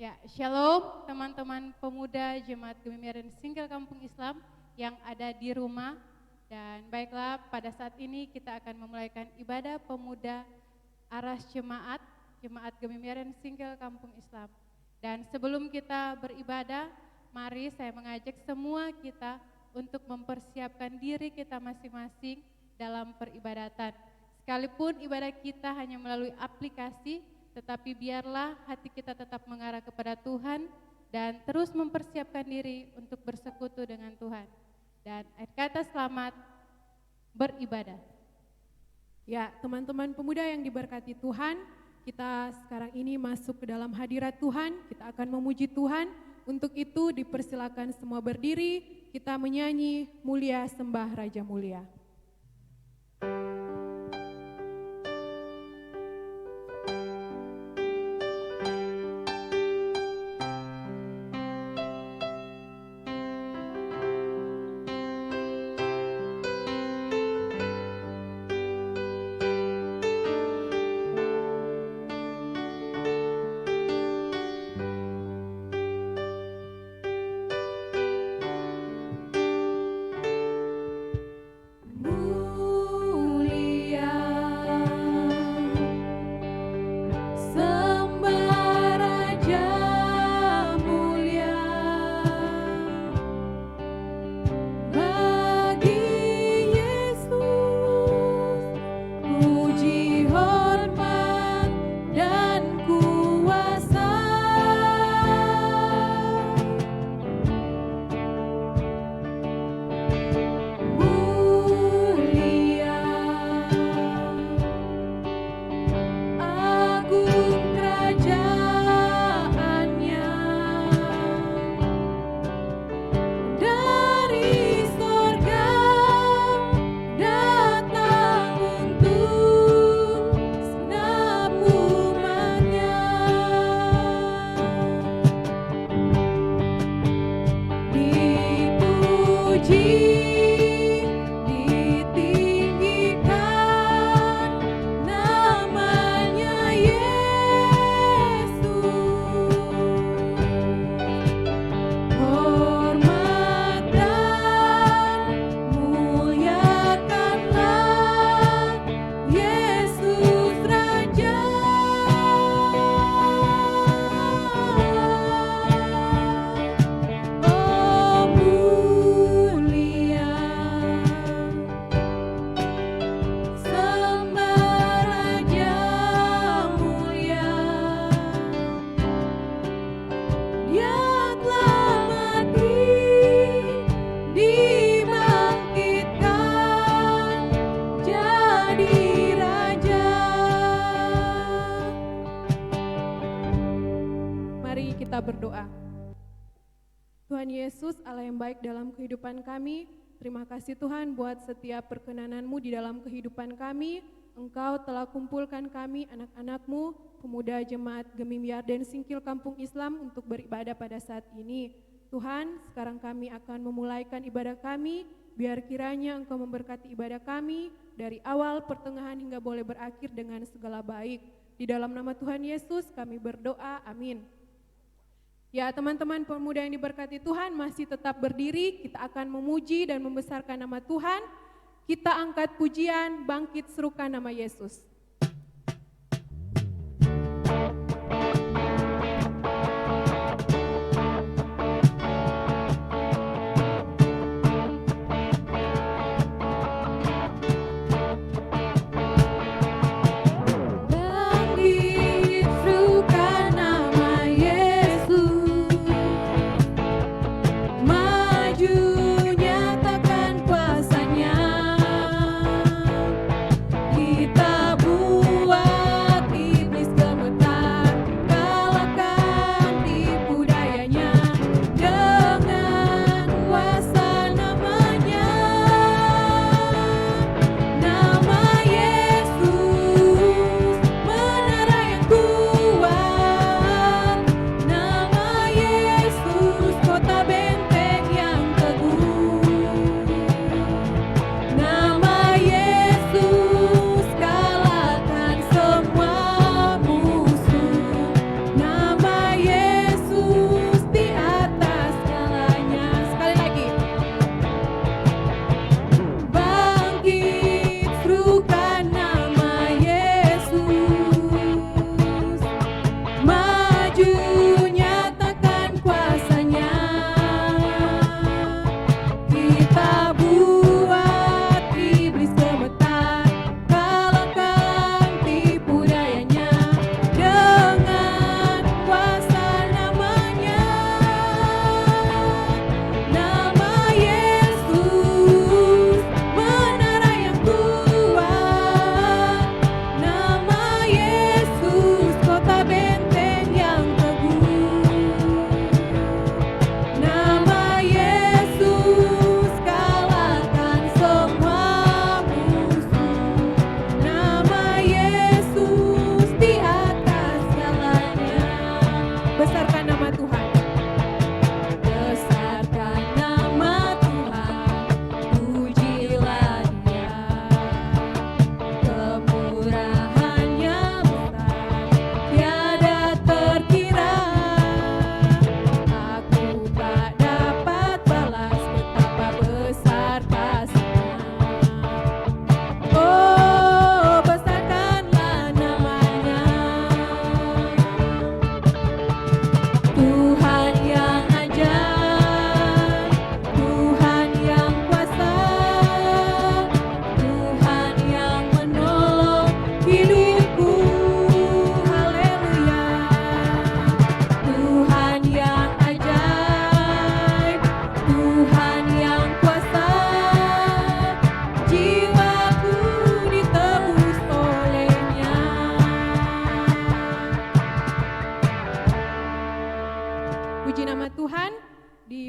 Ya, Shalom teman-teman pemuda Jemaat Gemimiaran Singkil Kampung Islam yang ada di rumah. Dan baiklah, pada saat ini kita akan memulaikan ibadah pemuda Aras Jemaat Gemimiaran Singkil Kampung Islam. Dan sebelum kita beribadah, mari saya mengajak semua kita untuk mempersiapkan diri kita masing-masing dalam peribadatan. Sekalipun ibadah kita hanya melalui aplikasi, tetapi biarlah hati kita tetap mengarah kepada Tuhan dan terus mempersiapkan diri untuk bersekutu dengan Tuhan. Dan akhir kata selamat beribadah. Ya, teman-teman pemuda yang diberkati Tuhan, kita sekarang ini masuk ke dalam hadirat Tuhan, kita akan memuji Tuhan. Untuk itu dipersilakan semua berdiri, kita menyanyi Mulia Sembah Raja Mulia. Berdoa. Tuhan Yesus, Allah yang baik dalam kehidupan kami, terima kasih Tuhan buat setiap perkenanan-Mu di dalam kehidupan kami. Engkau telah kumpulkan kami, anak-anak-Mu, pemuda Jemaat Gemimiaran Singkil Kampung Islam untuk beribadah pada saat ini. Tuhan, sekarang kami akan memulaikan ibadah kami, biar kiranya Engkau memberkati ibadah kami dari awal, pertengahan hingga boleh berakhir dengan segala baik. Di dalam nama Tuhan Yesus kami berdoa, amin. Ya, teman-teman pemuda yang diberkati Tuhan, masih tetap berdiri, kita akan memuji dan membesarkan nama Tuhan. Kita angkat pujian, bangkit serukan nama Yesus. Kita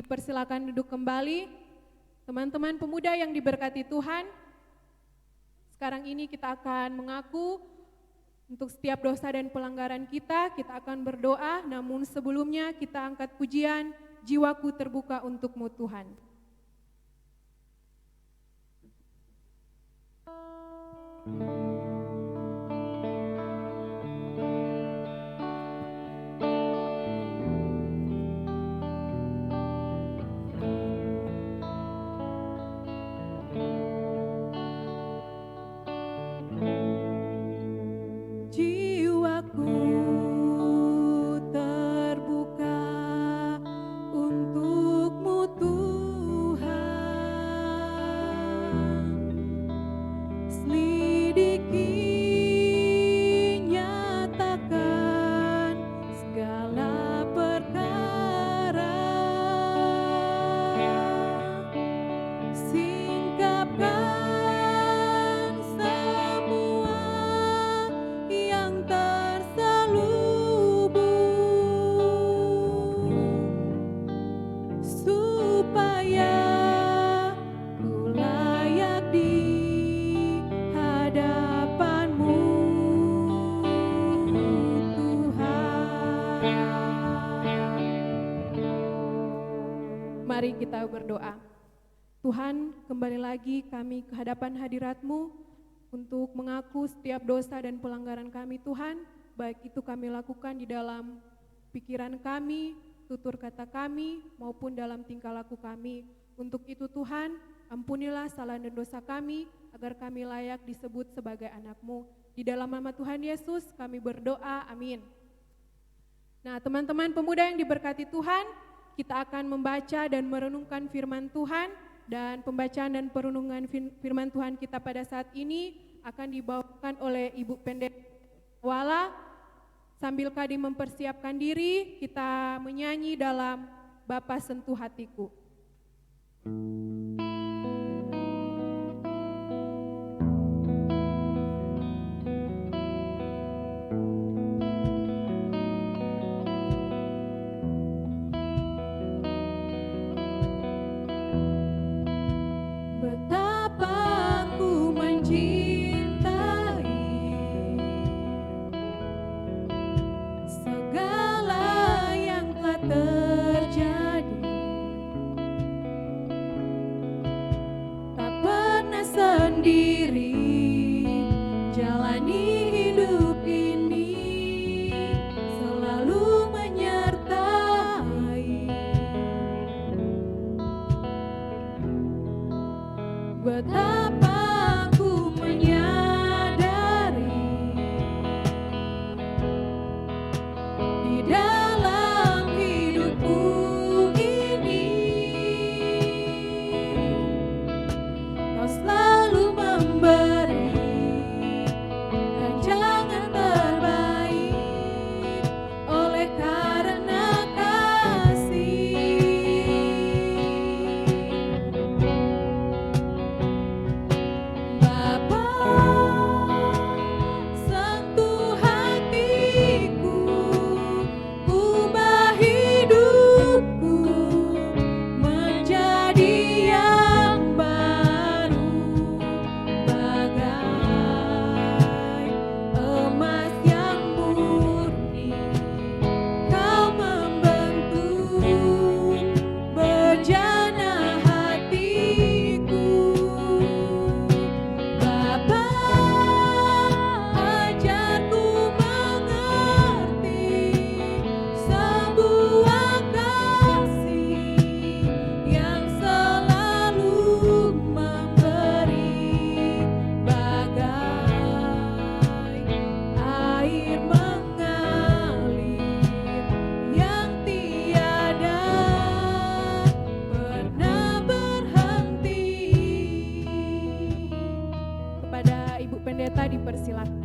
Dipersilakan duduk kembali. Teman-teman pemuda yang diberkati Tuhan, sekarang ini kita akan mengaku untuk setiap dosa dan pelanggaran kita akan berdoa, namun sebelumnya kita angkat pujian, jiwaku terbuka untuk-Mu Tuhan. Jiwaku terbuka untuk-Mu Tuhan, selidiki, nyatakan segala perkara, singkapkan semua yang terselubung, supaya ku layak di hadapan-Mu Tuhan. Mari kita berdoa. Tuhan, kembali lagi kami ke hadapan hadirat-Mu untuk mengaku setiap dosa dan pelanggaran kami Tuhan, baik itu kami lakukan di dalam pikiran kami, tutur kata kami, maupun dalam tingkah laku kami. Untuk itu Tuhan, ampunilah salah dan dosa kami, agar kami layak disebut sebagai anak-Mu. Di dalam nama Tuhan Yesus kami berdoa, amin. Nah teman-teman pemuda yang diberkati Tuhan, kita akan membaca dan merenungkan firman Tuhan, dan pembacaan dan perenungan firman Tuhan kita pada saat ini akan dibawakan oleh Ibu Pendeta Wala. Sambil Kadi mempersiapkan diri, kita menyanyi dalam Bapa Sentuh Hatiku. Betapa ku mencintai segala yang telah terjadi, tak pernah sendiri jalani hidup ini, selalu menyertai. Betapa ku menyadari di dalam hidupku ini, Kau selalu memberi rancangan terbaik oleh karena kasih. Bapa, sentuh hatiku, ubah hidupku menjadi yang baru, bagai emas yang murni. Kau membentuk bejana hatiku. Bapa, ajarku mengerti sebuah kasih yang selalu memberi, bagai air mengalir yang tiada pernah berhenti. Kepada Ibu Pendeta dipersilakan.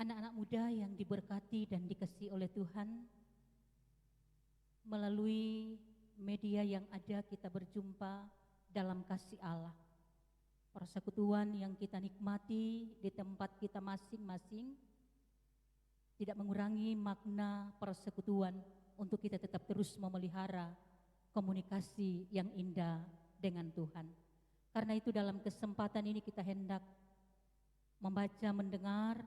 Anak-anak muda yang diberkati dan dikasihi oleh Tuhan, melalui media yang ada kita berjumpa dalam kasih Allah. persekutuan yang kita nikmati di tempat kita masing-masing tidak mengurangi makna persekutuan untuk kita tetap terus memelihara komunikasi yang indah dengan Tuhan. Karena itu dalam kesempatan ini kita hendak membaca, mendengar,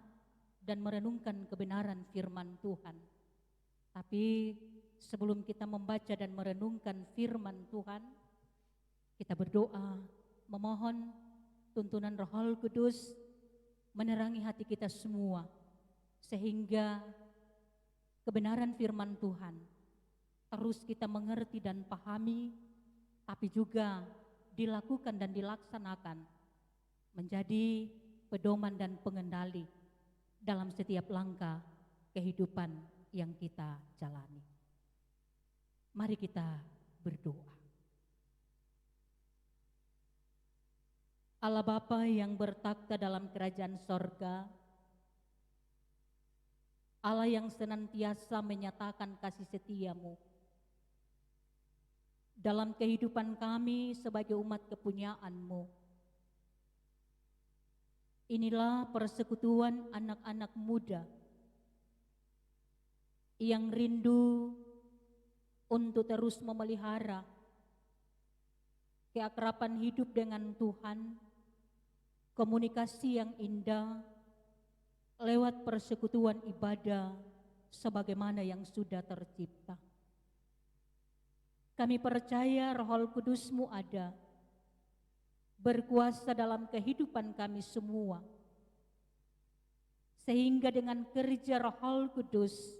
dan merenungkan kebenaran firman Tuhan. Tapi sebelum kita membaca dan merenungkan firman Tuhan, kita berdoa, memohon tuntunan Roh Kudus menerangi hati kita semua, sehingga kebenaran firman Tuhan terus kita mengerti dan pahami, tapi juga dilakukan dan dilaksanakan menjadi pedoman dan pengendali dalam setiap langkah kehidupan yang kita jalani. Mari kita berdoa. Allah Bapa yang bertakhta dalam kerajaan sorga, Allah yang senantiasa menyatakan kasih setia-Mu dalam kehidupan kami sebagai umat kepunyaan-Mu. Inilah persekutuan anak-anak muda yang rindu untuk terus memelihara keakraban hidup dengan Tuhan, komunikasi yang indah lewat persekutuan ibadah sebagaimana yang sudah tercipta. Kami percaya Roh Kudus-Mu ada, berkuasa dalam kehidupan kami semua, sehingga dengan kerja Roh Kudus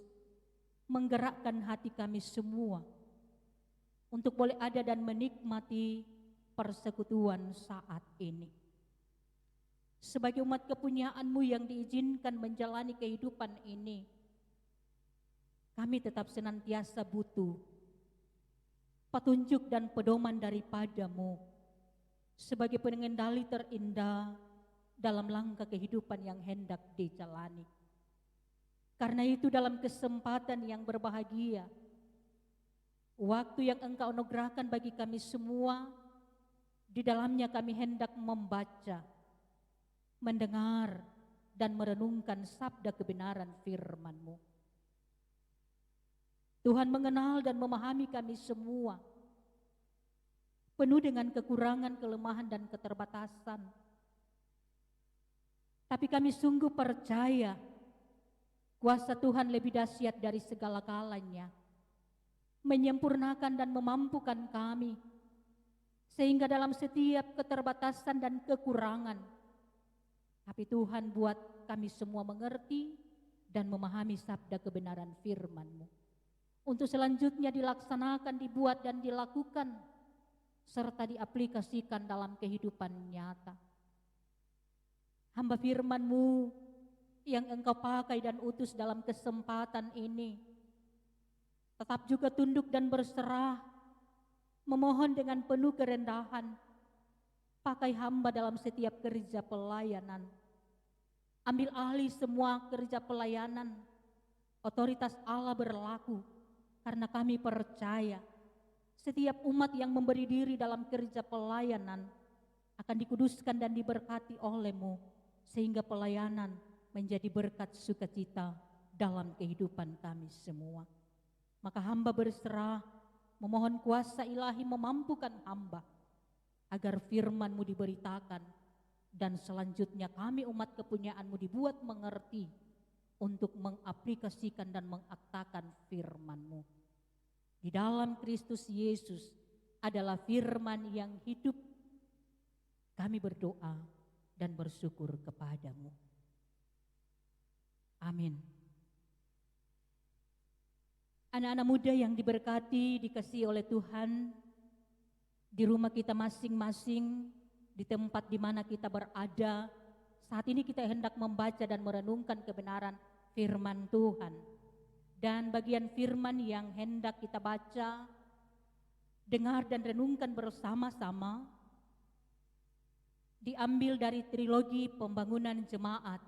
menggerakkan hati kami semua untuk boleh ada dan menikmati persekutuan saat ini. Sebagai umat kepunyaan-Mu yang diizinkan menjalani kehidupan ini, kami tetap senantiasa butuh petunjuk dan pedoman daripada-Mu sebagai pengendali terindah dalam langkah kehidupan yang hendak dijalani. Karena itu dalam kesempatan yang berbahagia, waktu yang Engkau anugerahkan bagi kami semua, di dalamnya kami hendak membaca, mendengar, dan merenungkan sabda kebenaran firman-Mu. Tuhan mengenal dan memahami kami semua, penuh dengan kekurangan, kelemahan, dan keterbatasan. Tapi kami sungguh percaya kuasa Tuhan lebih dahsyat dari segala-galanya, menyempurnakan dan memampukan kami, sehingga dalam setiap keterbatasan dan kekurangan, tapi Tuhan buat kami semua mengerti dan memahami sabda kebenaran firman-Mu, untuk selanjutnya dilaksanakan, dibuat dan dilakukan, serta diaplikasikan dalam kehidupan nyata. Hamba firman-Mu yang Engkau pakai dan utus dalam kesempatan ini, tetap juga tunduk dan berserah, memohon dengan penuh kerendahan, pakai hamba dalam setiap kerja pelayanan. Ambil alih semua kerja pelayanan, otoritas Allah berlaku, karena kami percaya setiap umat yang memberi diri dalam kerja pelayanan akan dikuduskan dan diberkati oleh-Mu, sehingga pelayanan menjadi berkat sukacita dalam kehidupan kami semua. Maka hamba berserah, memohon kuasa ilahi memampukan hamba, agar firman-Mu diberitakan, dan selanjutnya kami umat kepunyaan-Mu dibuat mengerti untuk mengaplikasikan dan mengaktakan firman-Mu. Di dalam Kristus Yesus adalah firman yang hidup. Kami berdoa dan bersyukur kepada-Mu. Amin. Anak-anak muda yang diberkati, dikasihi oleh Tuhan, di rumah kita masing-masing, di tempat di mana kita berada, saat ini kita hendak membaca dan merenungkan kebenaran firman Tuhan. Dan bagian firman yang hendak kita baca, dengar dan renungkan bersama-sama, diambil dari trilogi pembangunan jemaat.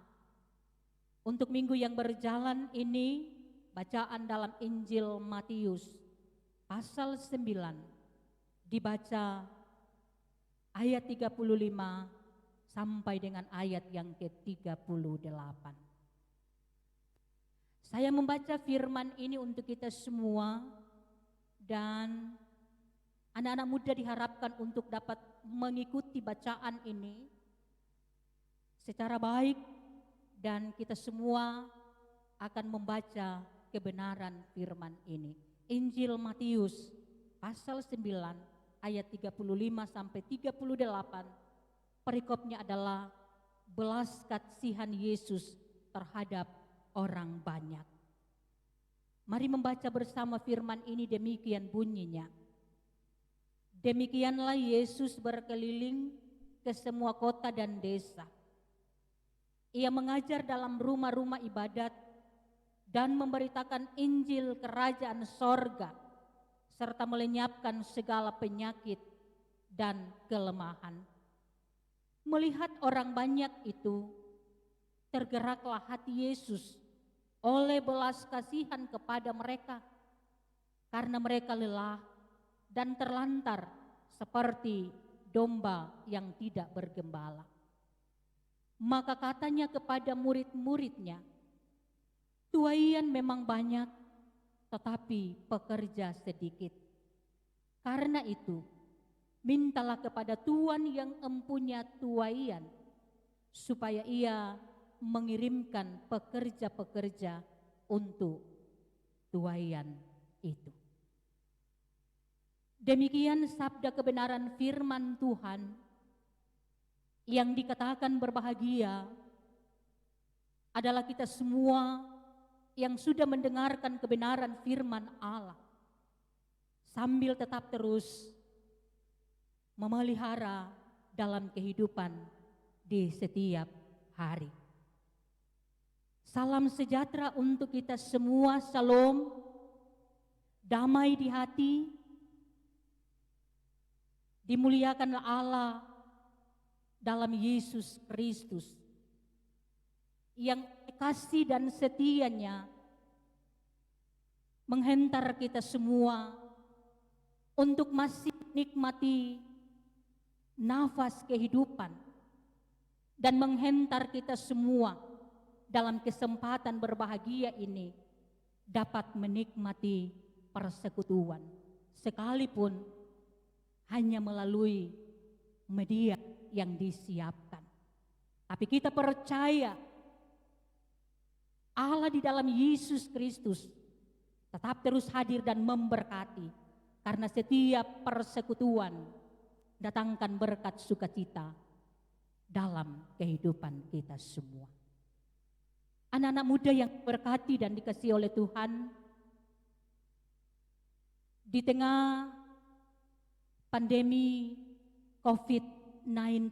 Untuk minggu yang berjalan ini, bacaan dalam Injil Matius pasal 9, dibaca ayat 35 sampai dengan ayat yang ke-38. Saya membaca firman ini untuk kita semua, dan anak-anak muda diharapkan untuk dapat mengikuti bacaan ini secara baik, dan kita semua akan membaca kebenaran firman ini. Injil Matius pasal 9 ayat 35 sampai 38, perikopnya adalah belas kasihan Yesus terhadap orang banyak. Mari membaca bersama firman ini, demikian bunyinya. Demikianlah Yesus berkeliling ke semua kota dan desa. Ia mengajar dalam rumah-rumah ibadat dan memberitakan Injil kerajaan sorga, serta melenyapkan segala penyakit dan kelemahan. Melihat orang banyak itu, tergeraklah hati Yesus oleh belas kasihan kepada mereka, karena mereka lelah dan terlantar seperti domba yang tidak bergembala. Maka katanya kepada murid-muridnya, tuaian memang banyak, tetapi pekerja sedikit. Karena itu, mintalah kepada Tuhan yang empunya tuaian, supaya ia mengirimkan pekerja-pekerja untuk tuaian itu. Demikian sabda kebenaran firman Tuhan, yang dikatakan berbahagia adalah kita semua yang sudah mendengarkan kebenaran firman Allah, sambil tetap terus memelihara dalam kehidupan di setiap hari. Salam sejahtera untuk kita semua, salam, damai di hati, dimuliakanlah Allah dalam Yesus Kristus, yang kasih dan setianya menghentar kita semua untuk masih menikmati nafas kehidupan, dan menghentar kita semua dalam kesempatan berbahagia ini dapat menikmati persekutuan, sekalipun hanya melalui media yang disiapkan. Tapi kita percaya Allah di dalam Yesus Kristus tetap terus hadir dan memberkati, karena setiap persekutuan datangkan berkat sukacita dalam kehidupan kita semua. Anak-anak muda yang berkati dan dikasihi oleh Tuhan, di tengah pandemi COVID-19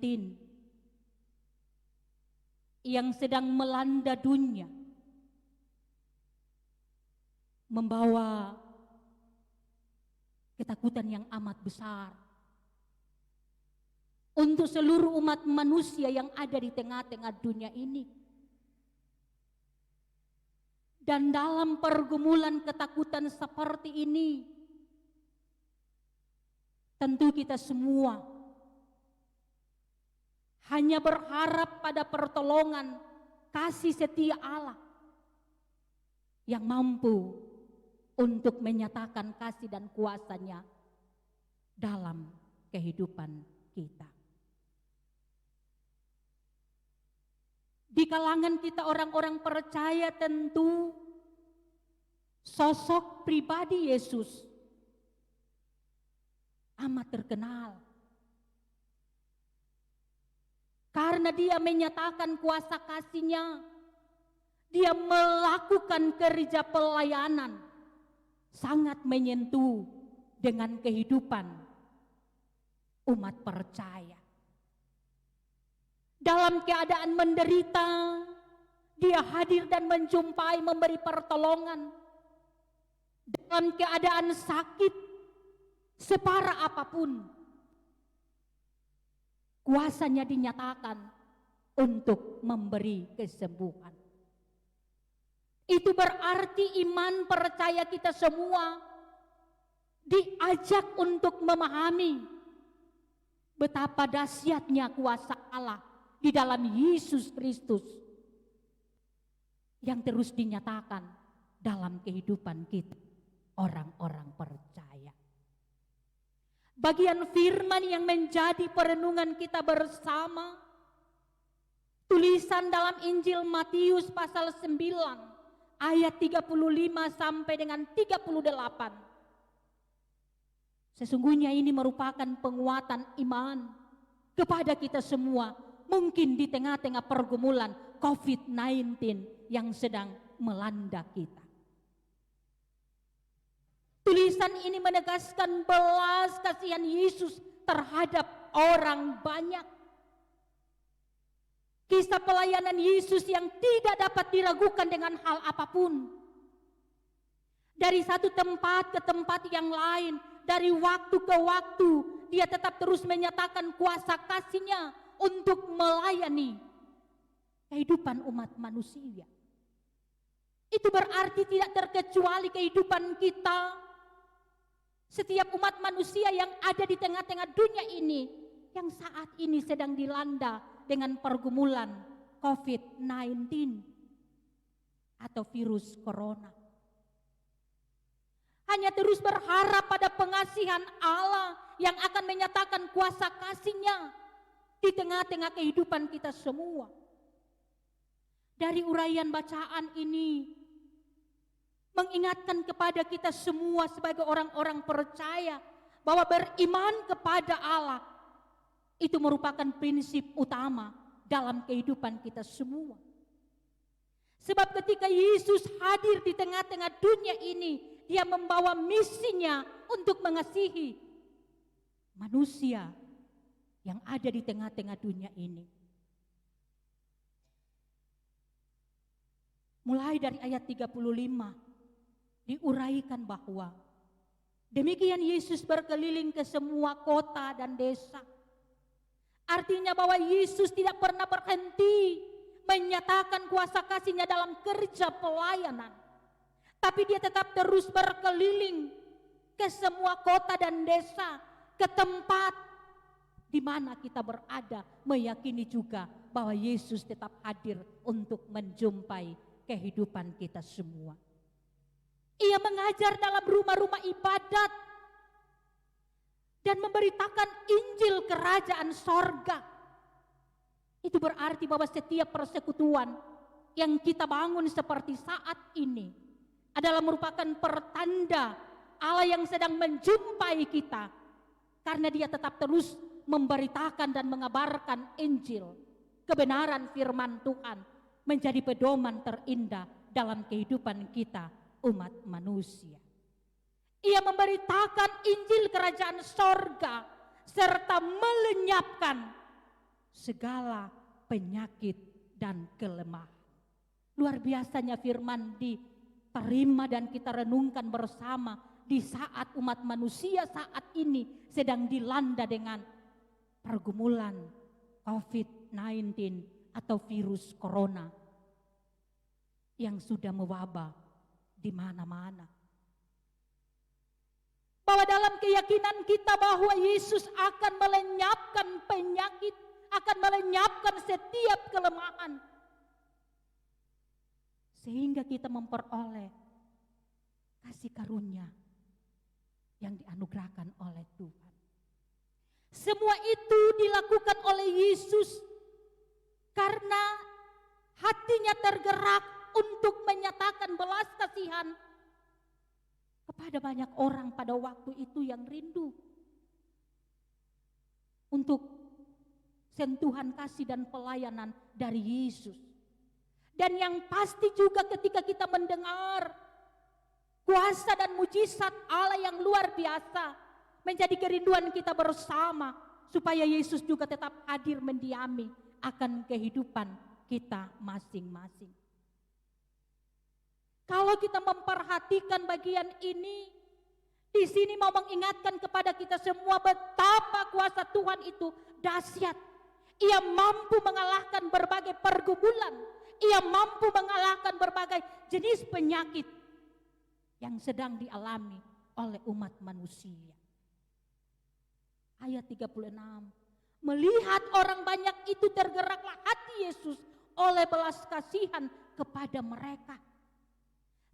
yang sedang melanda dunia, membawa ketakutan yang amat besar untuk seluruh umat manusia yang ada di tengah-tengah dunia ini. Dan dalam pergumulan ketakutan seperti ini, tentu kita semua hanya berharap pada pertolongan kasih setia Allah yang mampu untuk menyatakan kasih dan kuasa-Nya dalam kehidupan kita. Di kalangan kita orang-orang percaya, tentu sosok pribadi Yesus amat terkenal, karena Dia menyatakan kuasa kasih-Nya. Dia melakukan kerja pelayanan sangat menyentuh dengan kehidupan umat percaya. Dalam keadaan menderita, Dia hadir dan menjumpai, memberi pertolongan. Dalam keadaan sakit, separah apapun, kuasa-Nya dinyatakan untuk memberi kesembuhan. Itu berarti iman percaya kita semua diajak untuk memahami betapa dahsyatnya kuasa Allah di dalam Yesus Kristus yang terus dinyatakan dalam kehidupan kita, orang-orang percaya. Bagian firman yang menjadi perenungan kita bersama, tulisan dalam Injil Matius pasal 9 ayat 35 sampai dengan 38. Sesungguhnya ini merupakan penguatan iman kepada kita semua, mungkin di tengah-tengah pergumulan COVID-19 yang sedang melanda kita. Tulisan ini menegaskan belas kasihan Yesus terhadap orang banyak. Kisah pelayanan Yesus yang tidak dapat diragukan dengan hal apapun. Dari satu tempat ke tempat yang lain, dari waktu ke waktu, dia tetap terus menyatakan kuasa kasih-Nya untuk melayani kehidupan umat manusia. Itu berarti tidak terkecuali kehidupan kita. Setiap umat manusia yang ada di tengah-tengah dunia ini, yang saat ini sedang dilanda dengan pergumulan COVID-19 atau virus corona. Hanya terus berharap pada pengasihan Allah yang akan menyatakan kuasa kasih-Nya di tengah-tengah kehidupan kita semua. Dari uraian bacaan ini mengingatkan kepada kita semua sebagai orang-orang percaya bahwa beriman kepada Allah itu merupakan prinsip utama dalam kehidupan kita semua. Sebab ketika Yesus hadir di tengah-tengah dunia ini, Dia membawa misinya untuk mengasihi manusia yang ada di tengah-tengah dunia ini. Mulai dari ayat 35 diuraikan bahwa demikian Yesus berkeliling ke semua kota dan desa. Artinya bahwa Yesus tidak pernah berhenti menyatakan kuasa kasih-Nya dalam kerja pelayanan. Tapi Dia tetap terus berkeliling ke semua kota dan desa, ke tempat di mana kita berada, meyakini juga bahwa Yesus tetap hadir untuk menjumpai kehidupan kita semua. Ia mengajar dalam rumah-rumah ibadat dan memberitakan Injil kerajaan sorga. Itu berarti bahwa setiap persekutuan yang kita bangun seperti saat ini adalah merupakan pertanda Allah yang sedang menjumpai kita, karena Dia tetap terus memberitakan dan mengabarkan Injil, kebenaran firman Tuhan menjadi pedoman terindah dalam kehidupan kita umat manusia. Ia memberitakan Injil kerajaan sorga serta melenyapkan segala penyakit dan kelemahan. Luar biasanya firman diterima dan kita renungkan bersama di saat umat manusia saat ini sedang dilanda dengan pergumulan COVID-19 atau virus corona yang sudah mewabah di mana-mana. Bahwa dalam keyakinan kita bahwa Yesus akan melenyapkan penyakit, akan melenyapkan setiap kelemahan, sehingga kita memperoleh kasih karunia yang dianugerahkan oleh Tuhan. Semua itu dilakukan oleh Yesus karena hatinya tergerak untuk menyatakan belas kasihan kepada banyak orang pada waktu itu yang rindu untuk sentuhan kasih dan pelayanan dari Yesus. Dan yang pasti juga ketika kita mendengar kuasa dan mujizat Allah yang luar biasa menjadi kerinduan kita bersama, supaya Yesus juga tetap hadir mendiami akan kehidupan kita masing-masing. Kalau kita memperhatikan bagian ini, di sini mau mengingatkan kepada kita semua betapa kuasa Tuhan itu dahsyat. Ia mampu mengalahkan berbagai pergumulan, Ia mampu mengalahkan berbagai jenis penyakit yang sedang dialami oleh umat manusia. Ayat 36 Melihat orang banyak itu tergeraklah hati Yesus oleh belas kasihan kepada mereka.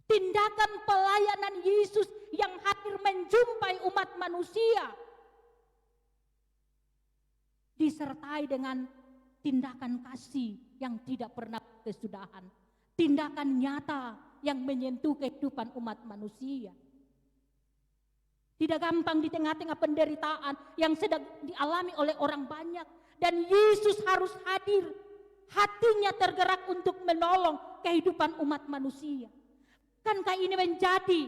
Tindakan pelayanan Yesus yang hadir menjumpai umat manusia disertai dengan tindakan kasih yang tidak pernah kesudahan. Tindakan nyata yang menyentuh kehidupan umat manusia. Tidak gampang di tengah-tengah penderitaan yang sedang dialami oleh orang banyak. Dan Yesus harus hadir. Hatinya tergerak untuk menolong kehidupan umat manusia. Kankah ini menjadi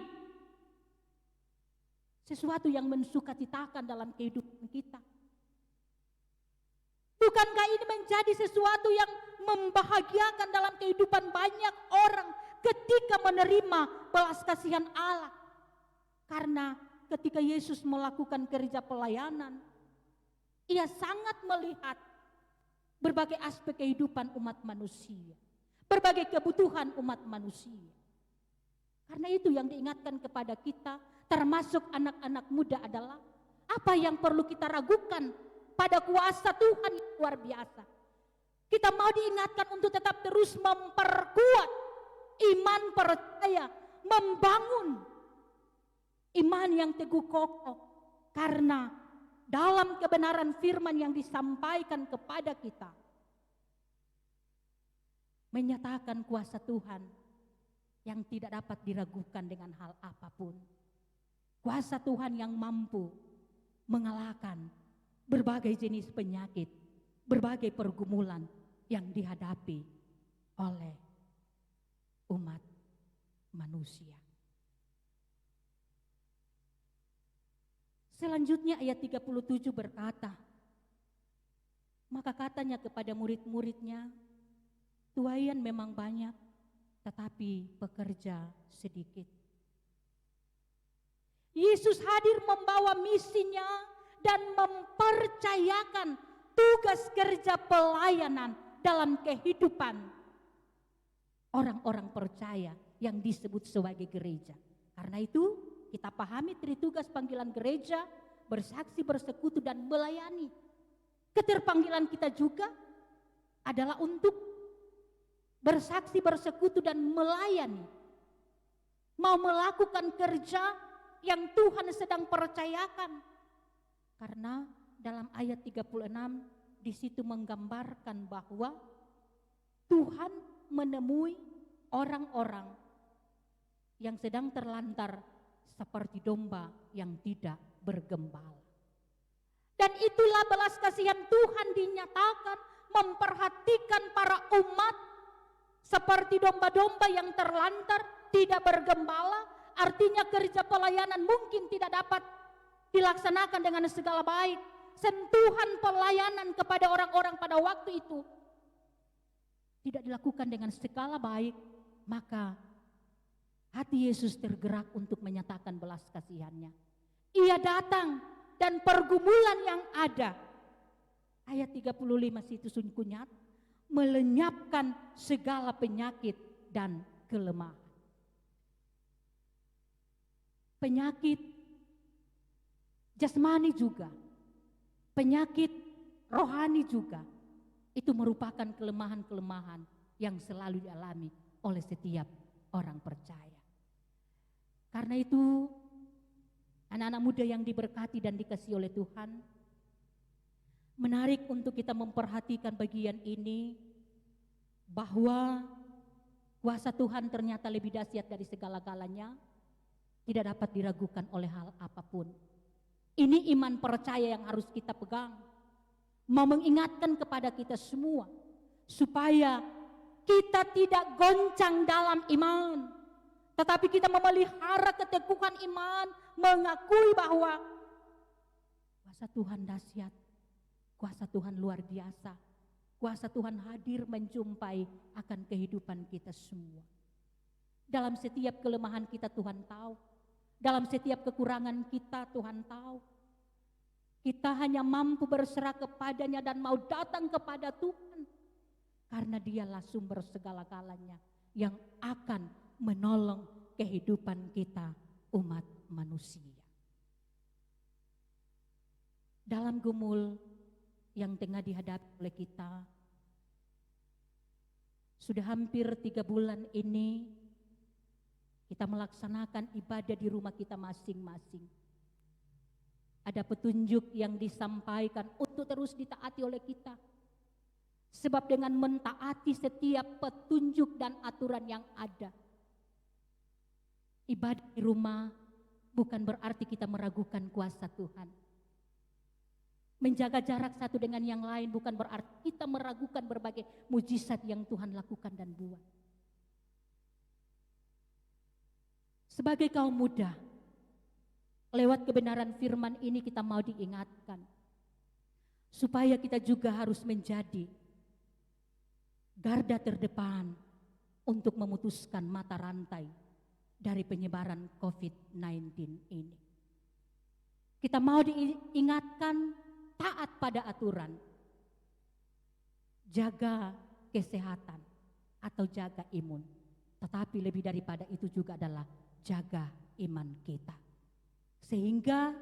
sesuatu yang mensukacitakan dalam kehidupan kita? Bukankah ini menjadi sesuatu yang membahagiakan dalam kehidupan banyak orang ketika menerima belas kasihan Allah? Karena ketika Yesus melakukan kerja pelayanan, ia sangat melihat berbagai aspek kehidupan umat manusia, berbagai kebutuhan umat manusia. Karena itu yang diingatkan kepada kita, termasuk anak-anak muda adalah apa yang perlu kita ragukan pada kuasa Tuhan yang luar biasa. Kita mau diingatkan untuk tetap terus memperkuat iman percaya, membangun iman yang teguh kokoh. Karena dalam kebenaran firman yang disampaikan kepada kita, menyatakan kuasa Tuhan yang tidak dapat diragukan dengan hal apapun. Kuasa Tuhan yang mampu mengalahkan berbagai jenis penyakit, berbagai pergumulan yang dihadapi oleh umat manusia. Selanjutnya ayat 37 berkata, maka katanya kepada murid-muridnya, tuaian memang banyak, tetapi pekerja sedikit. Yesus hadir membawa misinya dan mempercayakan tugas kerja pelayanan dalam kehidupan orang-orang percaya yang disebut sebagai gereja. Karena itu kita pahami tugas panggilan gereja, bersaksi, bersekutu, dan melayani. Keterpanggilan kita juga adalah untuk bersaksi, bersekutu, dan melayani. Mau melakukan kerja yang Tuhan sedang percayakan. Karena dalam ayat 36 di situ menggambarkan bahwa Tuhan menemui orang-orang yang sedang terlantar seperti domba yang tidak bergembala. Dan itulah belas kasihan Tuhan dinyatakan memperhatikan para umat seperti domba-domba yang terlantar tidak bergembala. Artinya kerja pelayanan mungkin tidak dapat dilaksanakan dengan segala baik. Sentuhan pelayanan kepada orang-orang pada waktu itu tidak dilakukan dengan segala baik. Maka hati Yesus tergerak untuk menyatakan belas kasihannya. Ia datang dan pergumulan yang ada, ayat 35 situ sungguhnya, melenyapkan segala penyakit dan kelemahan. Penyakit jasmani juga, penyakit rohani juga, itu merupakan kelemahan-kelemahan yang selalu dialami oleh setiap orang percaya. Karena itu, anak-anak muda yang diberkati dan dikasihi oleh Tuhan, menarik untuk kita memperhatikan bagian ini, bahwa kuasa Tuhan ternyata lebih dahsyat dari segala-galanya, tidak dapat diragukan oleh hal apapun. Ini iman percaya yang harus kita pegang, mau mengingatkan kepada kita semua, supaya kita tidak goncang dalam iman, tetapi kita memelihara keteguhan iman, mengakui bahwa kuasa Tuhan dahsyat, kuasa Tuhan luar biasa, kuasa Tuhan hadir menjumpai akan kehidupan kita semua. Dalam setiap kelemahan kita Tuhan tahu, dalam setiap kekurangan kita Tuhan tahu. Kita hanya mampu berserah kepadanya dan mau datang kepada Tuhan, karena dialah sumber segala-galanya yang akan menolong kehidupan kita umat manusia. Dalam gumul yang tengah dihadapi oleh kita. Sudah hampir 3 bulan ini kita melaksanakan ibadah di rumah kita masing-masing. Ada petunjuk yang disampaikan untuk terus ditaati oleh kita. Sebab dengan mentaati setiap petunjuk dan aturan yang ada, ibadah di rumah bukan berarti kita meragukan kuasa Tuhan. Menjaga jarak satu dengan yang lain bukan berarti kita meragukan berbagai mujizat yang Tuhan lakukan dan buat. Sebagai kaum muda, lewat kebenaran firman ini kita mau diingatkan supaya kita juga harus menjadi garda terdepan untuk memutuskan mata rantai dari penyebaran COVID-19 ini. Kita mau diingatkan taat pada aturan, jaga kesehatan atau jaga imun. Tetapi lebih daripada itu juga adalah jaga iman kita. Sehingga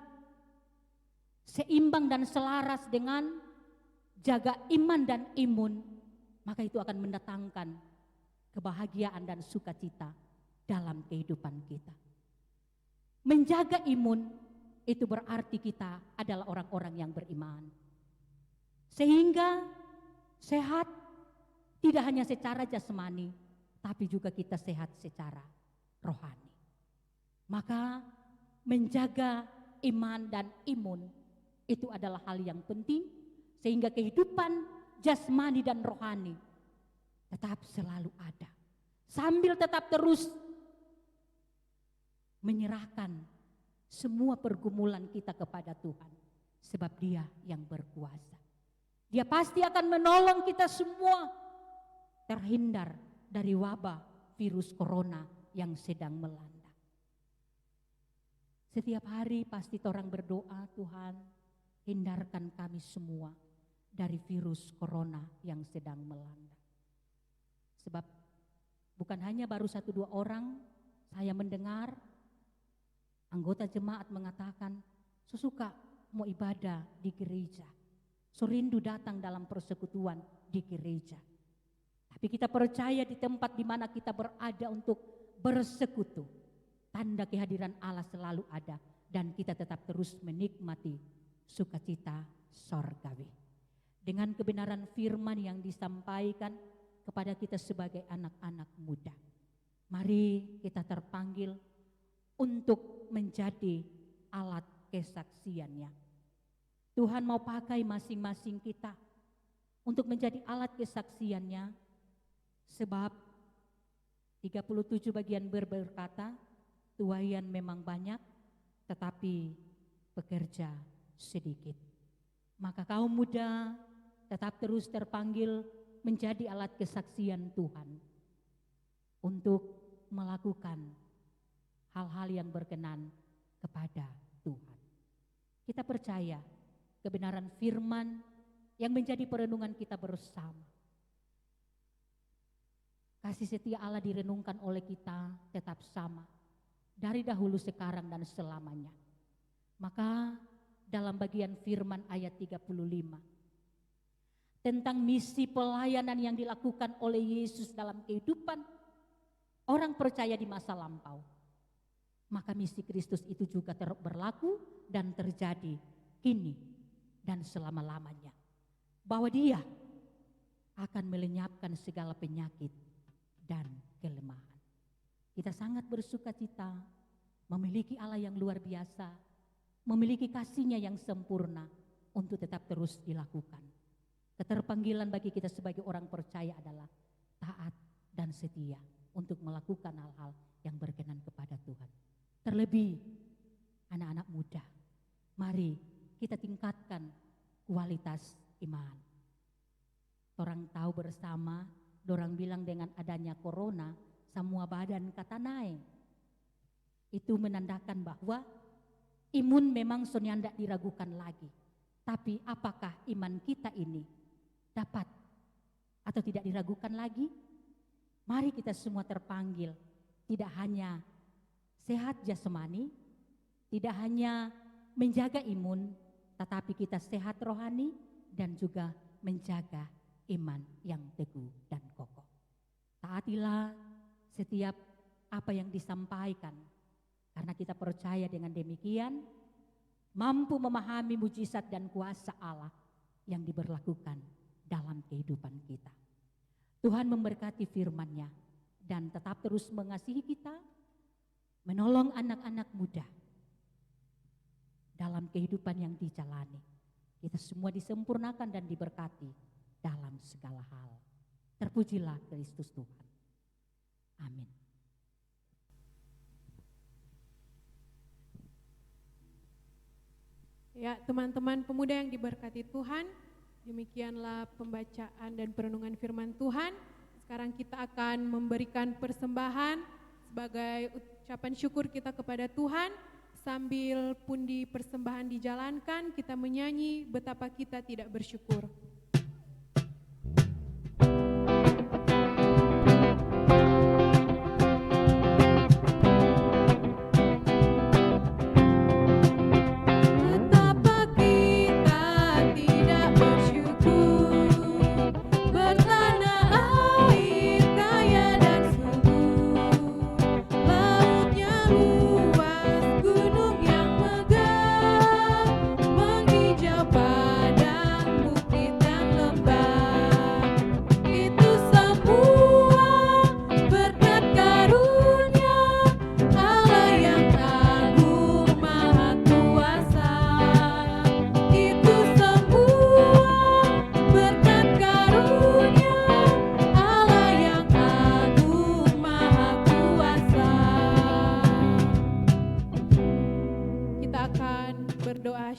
seimbang dan selaras dengan jaga iman dan imun, maka itu akan mendatangkan kebahagiaan dan sukacita dalam kehidupan kita. Menjaga imun itu berarti kita adalah orang-orang yang beriman. Sehingga sehat tidak hanya secara jasmani, tapi juga kita sehat secara rohani. Maka menjaga iman dan imun itu adalah hal yang penting, sehingga kehidupan jasmani dan rohani tetap selalu ada. Sambil tetap terus menyerahkan semua pergumulan kita kepada Tuhan, sebab Dia yang berkuasa. Dia pasti akan menolong kita semua terhindar dari wabah virus corona yang sedang melanda. Setiap hari pasti orang berdoa, Tuhan hindarkan kami semua dari virus corona yang sedang melanda. Sebab bukan hanya baru 1-2 orang saya mendengar anggota jemaat mengatakan, sesuka mau ibadah di gereja, serindu datang dalam persekutuan di gereja. Tapi kita percaya di tempat di mana kita berada untuk bersekutu, tanda kehadiran Allah selalu ada dan kita tetap terus menikmati sukacita sorgawi. Dengan kebenaran firman yang disampaikan kepada kita sebagai anak-anak muda, mari kita terpanggil untuk menjadi alat kesaksiannya. Tuhan mau pakai masing-masing kita untuk menjadi alat kesaksiannya, sebab 37 bagian berkata, tuaian memang banyak tetapi pekerja sedikit. Maka kaum muda tetap terus terpanggil menjadi alat kesaksian Tuhan untuk melakukan hal-hal yang berkenan kepada Tuhan. Kita percaya kebenaran firman yang menjadi perenungan kita bersama. Kasih setia Allah direnungkan oleh kita tetap sama dari dahulu, sekarang, dan selamanya. Maka dalam bagian firman ayat 35 tentang misi pelayanan yang dilakukan oleh Yesus dalam kehidupan orang percaya di masa lampau, maka misi Kristus itu juga berlaku dan terjadi kini dan selama-lamanya. Bahwa Dia akan melenyapkan segala penyakit dan kelemahan. Kita sangat bersukacita memiliki Allah yang luar biasa, memiliki kasih-Nya yang sempurna untuk tetap terus dilakukan. Keterpanggilan bagi kita sebagai orang percaya adalah taat dan setia untuk melakukan hal-hal yang berkenan kepada Tuhan. Terlebih anak-anak muda, mari kita tingkatkan kualitas iman. Orang tahu bersama, orang bilang dengan adanya corona, semua badan kata naik. Itu menandakan bahwa imun memang soalnya tidak diragukan lagi. Tapi apakah iman kita ini dapat atau tidak diragukan lagi? Mari kita semua terpanggil, tidak hanya sehat jasmani, tidak hanya menjaga imun, tetapi kita sehat rohani dan juga menjaga iman yang teguh dan kokoh. Taatilah setiap apa yang disampaikan, karena kita percaya dengan demikian mampu memahami mujizat dan kuasa Allah yang diberlakukan dalam kehidupan kita. Tuhan memberkati firman-Nya dan tetap terus mengasihi kita, menolong anak-anak muda dalam kehidupan yang dijalani. Kita semua disempurnakan dan diberkati dalam segala hal. Terpujilah Kristus Tuhan. Amin. Ya, teman-teman pemuda yang diberkati Tuhan, demikianlah pembacaan dan perenungan firman Tuhan. Sekarang kita akan memberikan persembahan sebagai ucapan syukur kita kepada Tuhan. Sambil pundi persembahan dijalankan, kita menyanyi betapa kita tidak bersyukur.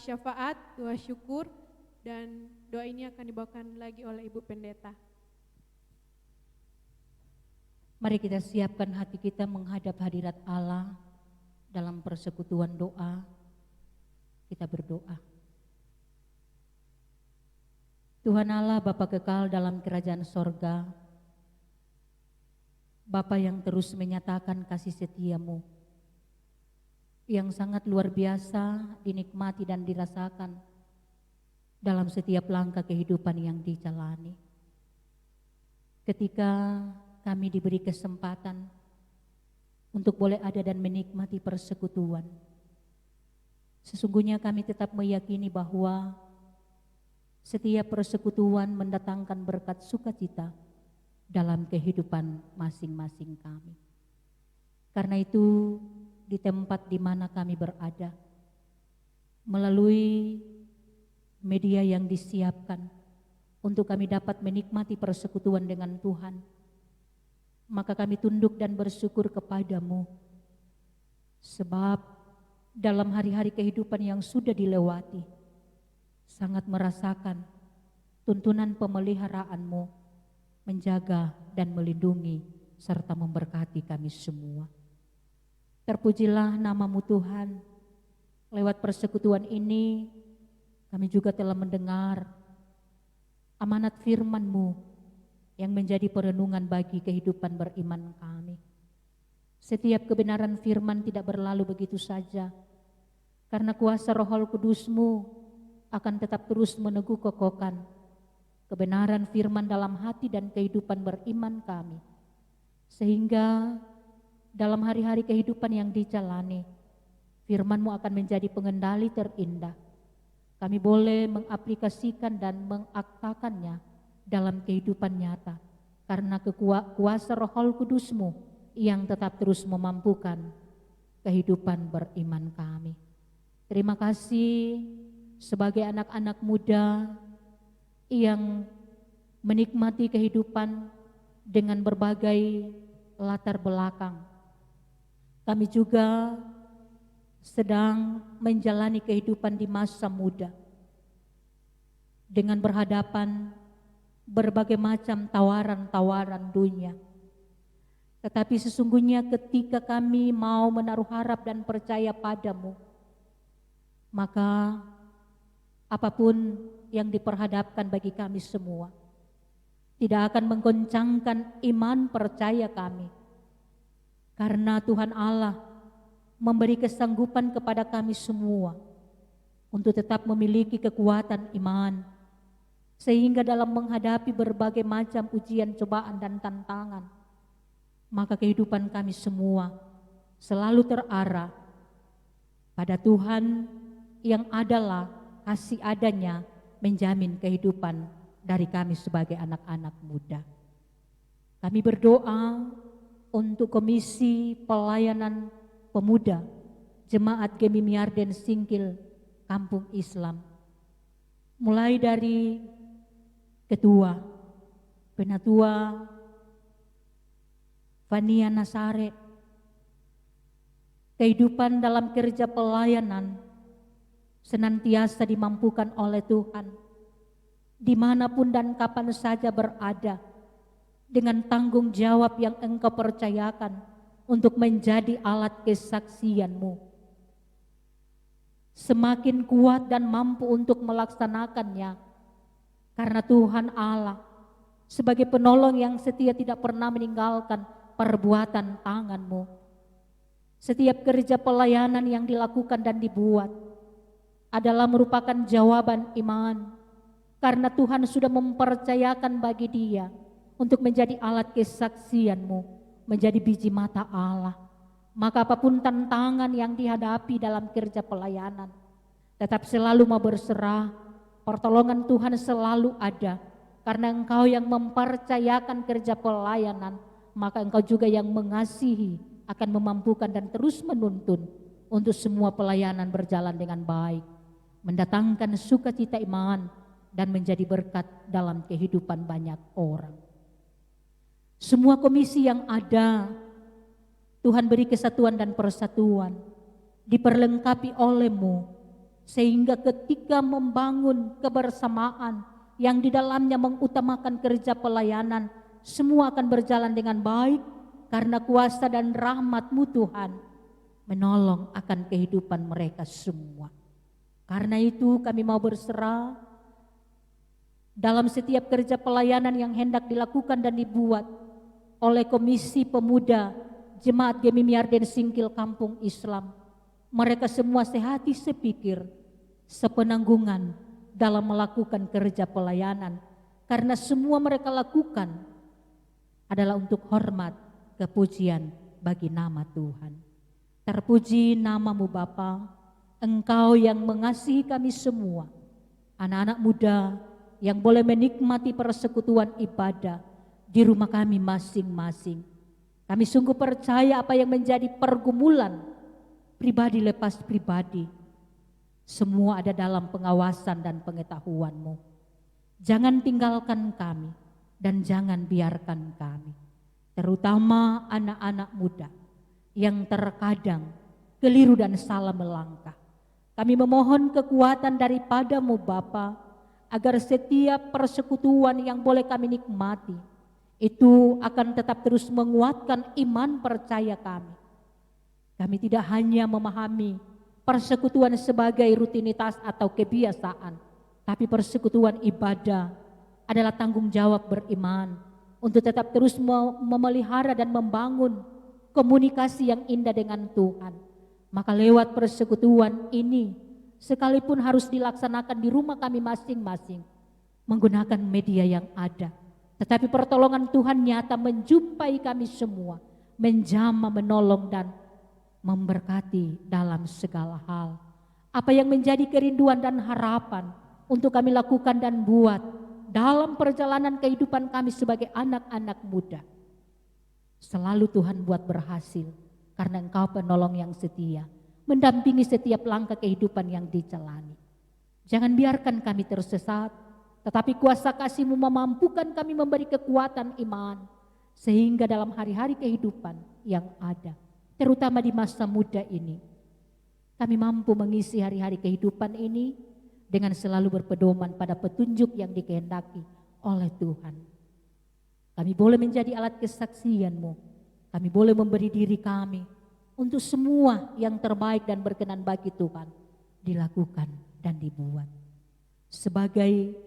Syafaat, doa syukur, dan doa ini akan dibawakan lagi oleh Ibu Pendeta. Mari kita siapkan hati kita menghadap hadirat Allah dalam persekutuan doa. Kita berdoa. Tuhan Allah, Bapa kekal dalam kerajaan sorga, Bapa yang terus menyatakan kasih setia-Mu, yang sangat luar biasa dinikmati dan dirasakan dalam setiap langkah kehidupan yang dijalani. Ketika kami diberi kesempatan untuk boleh ada dan menikmati persekutuan, sesungguhnya kami tetap meyakini bahwa setiap persekutuan mendatangkan berkat sukacita dalam kehidupan masing-masing kami. Karena itu, di tempat di mana kami berada, melalui media yang disiapkan untuk kami dapat menikmati persekutuan dengan Tuhan, maka kami tunduk dan bersyukur kepadamu, sebab dalam hari-hari kehidupan yang sudah dilewati, sangat merasakan tuntunan pemeliharaanmu menjaga dan melindungi serta memberkati kami semua. Terpujilah nama-Mu Tuhan. Lewat persekutuan ini kami juga telah mendengar amanat firman-Mu yang menjadi perenungan bagi kehidupan beriman kami. Setiap kebenaran firman tidak berlalu begitu saja, karena kuasa Roh Kudus-Mu akan tetap terus meneguh kokohkan kebenaran firman dalam hati dan kehidupan beriman kami, sehingga dalam hari-hari kehidupan yang dijalani, firman-Mu akan menjadi pengendali terindah. Kami boleh mengaplikasikan dan mengaktakannya dalam kehidupan nyata, karena kuasa Roh Kudus-Mu yang tetap terus memampukan kehidupan beriman kami. Terima kasih sebagai anak-anak muda yang menikmati kehidupan dengan berbagai latar belakang. Kami juga sedang menjalani kehidupan di masa muda dengan berhadapan berbagai macam tawaran-tawaran dunia. Tetapi sesungguhnya ketika kami mau menaruh harap dan percaya padamu, maka apapun yang diperhadapkan bagi kami semua tidak akan menggoncangkan iman percaya kami. Karena Tuhan Allah memberi kesanggupan kepada kami semua untuk tetap memiliki kekuatan iman sehingga dalam menghadapi berbagai macam ujian, cobaan, dan tantangan, maka kehidupan kami semua selalu terarah pada Tuhan yang adalah kasih adanya menjamin kehidupan dari kami sebagai anak-anak muda. Kami berdoa untuk Komisi Pelayanan Pemuda Jemaat Gemimiarden Singkil Kampung Islam, mulai dari Ketua, Penatua Fania Nasare, kehidupan dalam kerja pelayanan senantiasa dimampukan oleh Tuhan, dimanapun dan kapan saja berada, dengan tanggung jawab yang Engkau percayakan untuk menjadi alat kesaksian-Mu. Semakin kuat dan mampu untuk melaksanakannya, karena Tuhan Allah sebagai penolong yang setia tidak pernah meninggalkan perbuatan tangan-Mu. Setiap kerja pelayanan yang dilakukan dan dibuat adalah merupakan jawaban iman, karena Tuhan sudah mempercayakan bagi dia untuk menjadi alat kesaksian-Mu, menjadi biji mata Allah. Maka apapun tantangan yang dihadapi dalam kerja pelayanan, tetap selalu mau berserah, pertolongan Tuhan selalu ada. Karena Engkau yang mempercayakan kerja pelayanan, maka Engkau juga yang mengasihi, akan memampukan dan terus menuntun untuk semua pelayanan berjalan dengan baik, mendatangkan sukacita iman dan menjadi berkat dalam kehidupan banyak orang. Semua komisi yang ada, Tuhan beri kesatuan dan persatuan, diperlengkapi oleh-Mu, sehingga ketika membangun kebersamaan yang di dalamnya mengutamakan kerja pelayanan, semua akan berjalan dengan baik karena kuasa dan rahmat-Mu Tuhan menolong akan kehidupan mereka semua. Karena itu kami mau berserah dalam setiap kerja pelayanan yang hendak dilakukan dan dibuat oleh Komisi Pemuda Jemaat Gemimiarden Singkil Kampung Islam. Mereka semua sehati sepikir, sepenanggungan dalam melakukan kerja pelayanan, karena semua mereka lakukan adalah untuk hormat kepujian bagi nama Tuhan. Terpuji nama-Mu Bapa, Engkau yang mengasihi kami semua, anak-anak muda yang boleh menikmati persekutuan ibadah di rumah kami masing-masing. Kami sungguh percaya apa yang menjadi pergumulan pribadi lepas pribadi, semua ada dalam pengawasan dan pengetahuan-Mu. Jangan tinggalkan kami dan jangan biarkan kami, terutama anak-anak muda yang terkadang keliru dan salah melangkah. Kami memohon kekuatan daripada-Mu Bapa, agar setiap persekutuan yang boleh kami nikmati itu akan tetap terus menguatkan iman percaya kami. Kami tidak hanya memahami persekutuan sebagai rutinitas atau kebiasaan, tapi persekutuan ibadah adalah tanggung jawab beriman untuk tetap terus memelihara dan membangun komunikasi yang indah dengan Tuhan. Maka lewat persekutuan ini, sekalipun harus dilaksanakan di rumah kami masing-masing, menggunakan media yang ada, tetapi pertolongan Tuhan nyata menjumpai kami semua, menjamah, menolong dan memberkati dalam segala hal. Apa yang menjadi kerinduan dan harapan untuk kami lakukan dan buat dalam perjalanan kehidupan kami sebagai anak-anak muda, selalu Tuhan buat berhasil, karena Engkau penolong yang setia, mendampingi setiap langkah kehidupan yang dijalani. Jangan biarkan kami tersesat, tetapi kuasa kasih-Mu memampukan kami, memberi kekuatan iman, sehingga dalam hari-hari kehidupan yang ada, terutama di masa muda ini, kami mampu mengisi hari-hari kehidupan ini dengan selalu berpedoman pada petunjuk yang dikehendaki oleh Tuhan. Kami boleh menjadi alat kesaksian-Mu, kami boleh memberi diri kami untuk semua yang terbaik dan berkenan bagi Tuhan dilakukan dan dibuat. Sebagai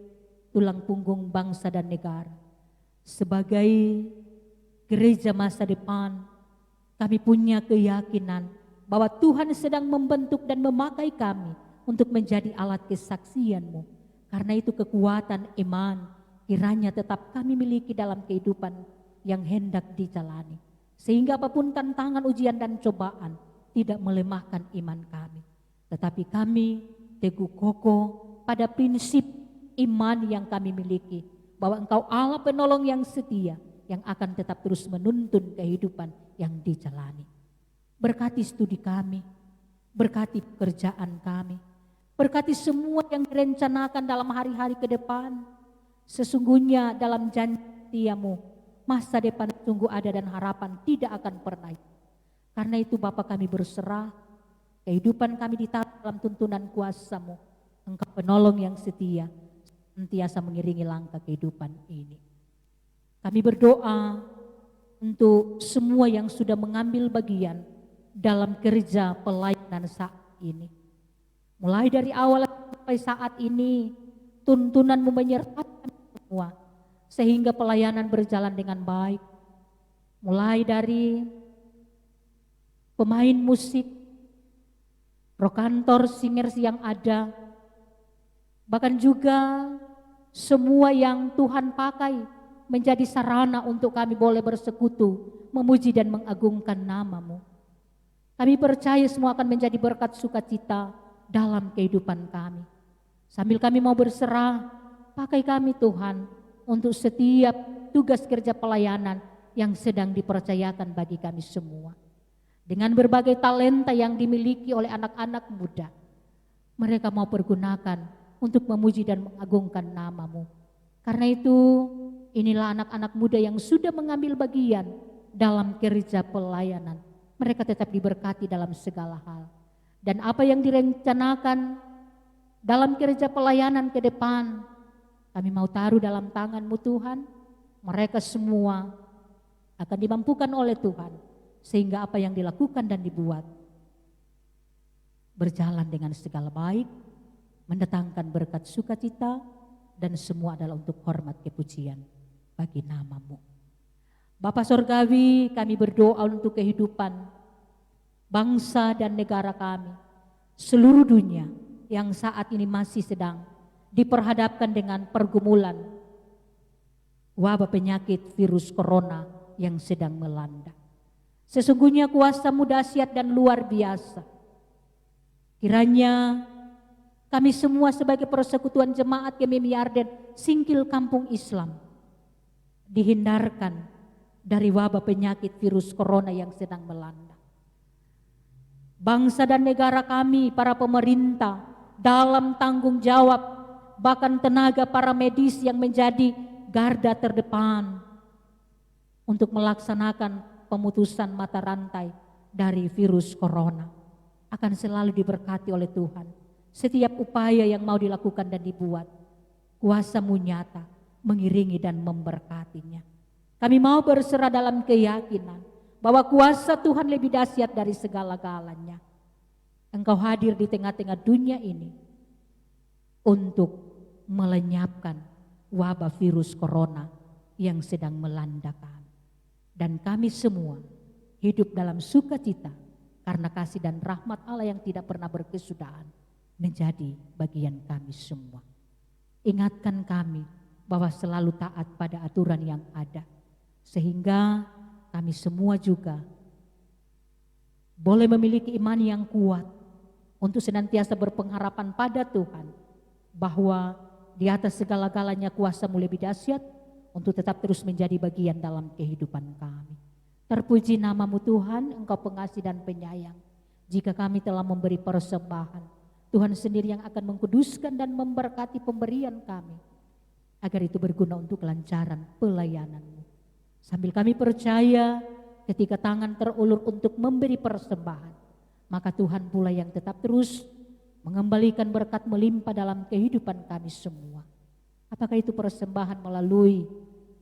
tulang punggung bangsa dan negara, sebagai gereja masa depan, kami punya keyakinan bahwa Tuhan sedang membentuk dan memakai kami untuk menjadi alat kesaksian-Mu. Karena itu kekuatan iman kiranya tetap kami miliki dalam kehidupan yang hendak dijalani. Sehingga apapun tantangan, ujian dan cobaan tidak melemahkan iman kami. Tetapi kami teguh kokoh pada prinsip iman yang kami miliki. Bahwa Engkau Allah penolong yang setia, yang akan tetap terus menuntun kehidupan yang dijalani. Berkati studi kami, berkati pekerjaan kami, berkati semua yang direncanakan dalam hari-hari ke depan. Sesungguhnya dalam janji-Mu, masa depan sungguh ada dan harapan tidak akan pernah. Karena itu Bapa kami berserah, kehidupan kami ditaruh dalam tuntunan kuasa-Mu. Engkau penolong yang setia, senantiasa mengiringi langkah kehidupan ini. Kami berdoa untuk semua yang sudah mengambil bagian dalam kerja pelayanan saat ini. Mulai dari awal sampai saat ini, tuntunan-Mu menyertai kami semua, sehingga pelayanan berjalan dengan baik. Mulai dari pemain musik, rokantor, singers yang ada, bahkan juga semua yang Tuhan pakai menjadi sarana untuk kami boleh bersekutu, memuji dan mengagungkan nama-Mu. Kami percaya semua akan menjadi berkat sukacita dalam kehidupan kami. Sambil kami mau berserah, pakai kami Tuhan untuk setiap tugas kerja pelayanan yang sedang dipercayakan bagi kami semua. Dengan berbagai talenta yang dimiliki oleh anak-anak muda, mereka mau pergunakan untuk memuji dan mengagungkan nama-Mu. Karena itu, inilah anak-anak muda yang sudah mengambil bagian dalam kerja pelayanan. Mereka tetap diberkati dalam segala hal. Dan apa yang direncanakan dalam kerja pelayanan ke depan, kami mau taruh dalam tangan-Mu Tuhan. Mereka semua akan dimampukan oleh Tuhan, sehingga apa yang dilakukan dan dibuat berjalan dengan segala baik, mendatangkan berkat sukacita, dan semua adalah untuk hormat kepujian bagi nama-Mu. Bapa Sorgawi, kami berdoa untuk kehidupan bangsa dan negara kami, seluruh dunia yang saat ini masih sedang diperhadapkan dengan pergumulan wabah penyakit virus corona yang sedang melanda. Sesungguhnya kuasa-Mu dahsyat dan luar biasa. Kiranya kami semua sebagai persekutuan jemaat GMI Yarden Singkil Kampung Islam dihindarkan dari wabah penyakit virus corona yang sedang melanda. Bangsa dan negara kami, para pemerintah dalam tanggung jawab, bahkan tenaga para medis yang menjadi garda terdepan untuk melaksanakan pemutusan mata rantai dari virus corona, akan selalu diberkati oleh Tuhan. Setiap upaya yang mau dilakukan dan dibuat, kuasa-Mu nyata mengiringi dan memberkatinya. Kami mau berserah dalam keyakinan bahwa kuasa Tuhan lebih dahsyat dari segala-galanya. Engkau hadir di tengah-tengah dunia ini untuk melenyapkan wabah virus corona yang sedang melanda kami. Dan kami semua hidup dalam sukacita karena kasih dan rahmat Allah yang tidak pernah berkesudahan menjadi bagian kami semua. Ingatkan kami bahwa selalu taat pada aturan yang ada, sehingga kami semua juga boleh memiliki iman yang kuat untuk senantiasa berpengharapan pada Tuhan, bahwa di atas segala-galanya kuasa-Mu lebih dahsyat untuk tetap terus menjadi bagian dalam kehidupan kami. Terpuji nama-Mu Tuhan, Engkau pengasih dan penyayang. Jika kami telah memberi persembahan, Tuhan sendiri yang akan mengkuduskan dan memberkati pemberian kami, agar itu berguna untuk kelancaran pelayanan-Mu. Sambil kami percaya ketika tangan terulur untuk memberi persembahan, maka Tuhan pula yang tetap terus mengembalikan berkat melimpah dalam kehidupan kami semua. Apakah itu persembahan melalui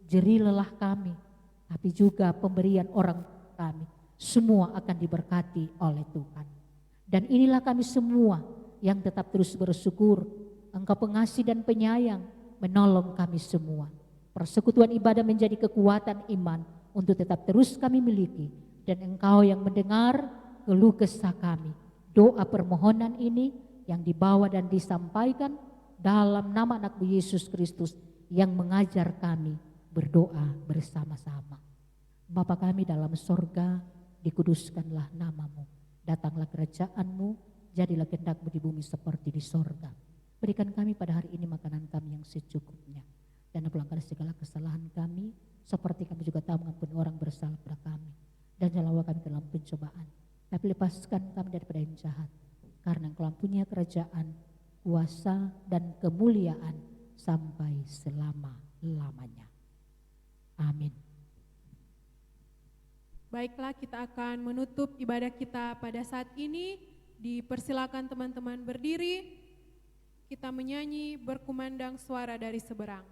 jerih lelah kami, tapi juga pemberian orang kami, semua akan diberkati oleh Tuhan. Dan inilah kami semua yang tetap terus bersyukur, Engkau pengasih dan penyayang menolong kami semua. Persekutuan ibadah menjadi kekuatan iman untuk tetap terus kami miliki, dan Engkau yang mendengar keluh kesah kami. Doa permohonan ini yang dibawa dan disampaikan dalam nama anak-Mu Yesus Kristus yang mengajar kami berdoa bersama-sama. Bapa kami dalam sorga, dikuduskanlah nama-Mu, datanglah kerajaan-Mu, jadilah kehendak-Mu di bumi seperti di sorga. Berikan kami pada hari ini makanan kami yang secukupnya, dan ampunilah segala kesalahan kami, seperti kami juga tahu mengampuni orang bersalah pada kami. Dan jangan bawa kami ke dalam pencobaan, tapi lepaskan kami daripada yang jahat. Karena Engkau punya kerajaan, kuasa, dan kemuliaan sampai selama-lamanya. Amin. Baiklah, kita akan menutup ibadah kita pada saat ini. Dipersilakan teman-teman berdiri. Kita menyanyi berkumandang suara dari seberang.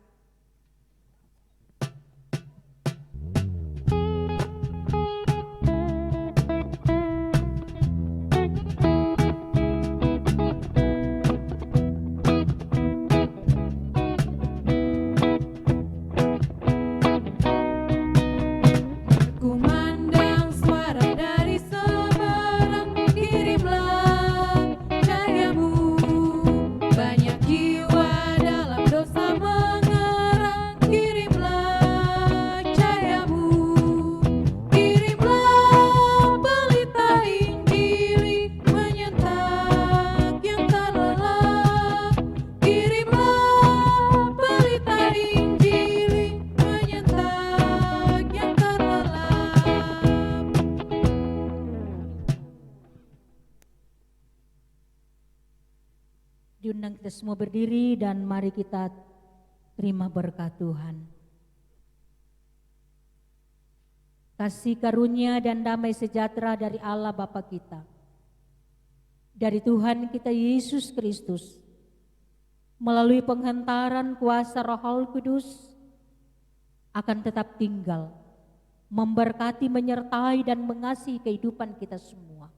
Diundang kita semua berdiri dan mari kita terima berkat Tuhan. Kasih karunia dan damai sejahtera dari Allah Bapa kita, dari Tuhan kita Yesus Kristus, melalui penghentaran kuasa Roh Kudus akan tetap tinggal, memberkati, menyertai dan mengasihi kehidupan kita semua.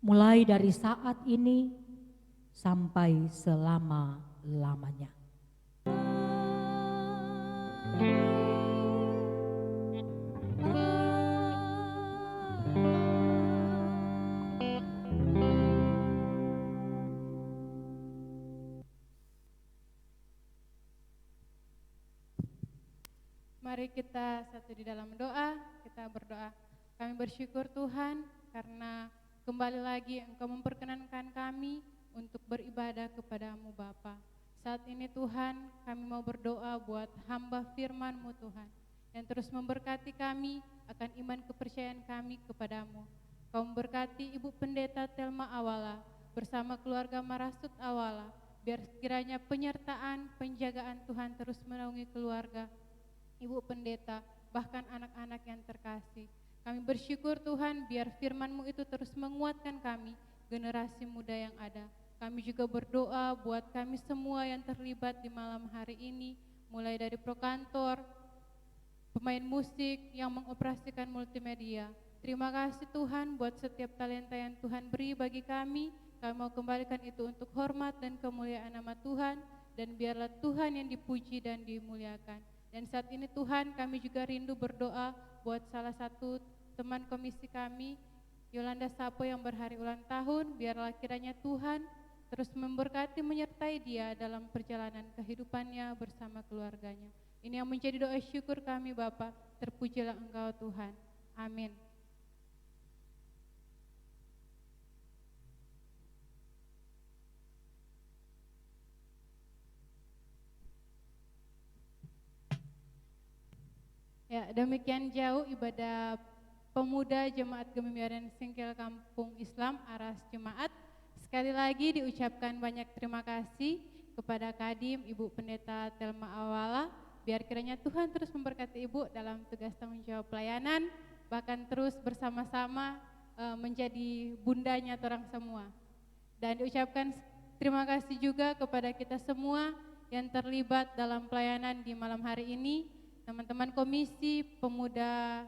Mulai dari saat ini sampai selama-lamanya. Mari kita satu di dalam doa, kita berdoa. Kami bersyukur Tuhan karena kembali lagi Engkau memperkenankan kami untuk beribadah kepadamu Bapa. Saat ini Tuhan kami mau berdoa buat hamba firman-Mu Tuhan, yang terus memberkati kami akan iman kepercayaan kami kepadamu. Kau memberkati Ibu Pendeta Telma Awala bersama keluarga Marasut Awala, biar kiranya penyertaan, penjagaan Tuhan terus menaungi keluarga Ibu Pendeta, bahkan anak-anak yang terkasih. Kami bersyukur Tuhan biar firman-Mu itu terus menguatkan kami, generasi muda yang ada. Kami juga berdoa buat kami semua yang terlibat di malam hari ini, mulai dari prokantor, pemain musik yang mengoperasikan multimedia. Terima kasih Tuhan buat setiap talenta yang Tuhan beri bagi kami. Kami mau kembalikan itu untuk hormat dan kemuliaan nama Tuhan, dan biarlah Tuhan yang dipuji dan dimuliakan. Dan saat ini Tuhan kami juga rindu berdoa buat salah satu teman komisi kami, Yolanda Sapo yang berhari ulang tahun. Biarlah kiranya Tuhan terus memberkati, menyertai dia dalam perjalanan kehidupannya bersama keluarganya. Ini yang menjadi doa syukur kami Bapa. Terpujilah Engkau Tuhan. Amin. Ya, demikian jauh ibadah pemuda Jemaat Gemibiaran Singkil Kampung Islam Aras Jemaat. Sekali lagi diucapkan banyak terima kasih kepada Kadim Ibu Pendeta Telma Awala. Biar kiranya Tuhan terus memberkati Ibu dalam tugas tanggung jawab pelayanan, bahkan terus bersama-sama menjadi bundanya orang semua. Dan diucapkan terima kasih juga kepada kita semua yang terlibat dalam pelayanan di malam hari ini, teman-teman Komisi Pemuda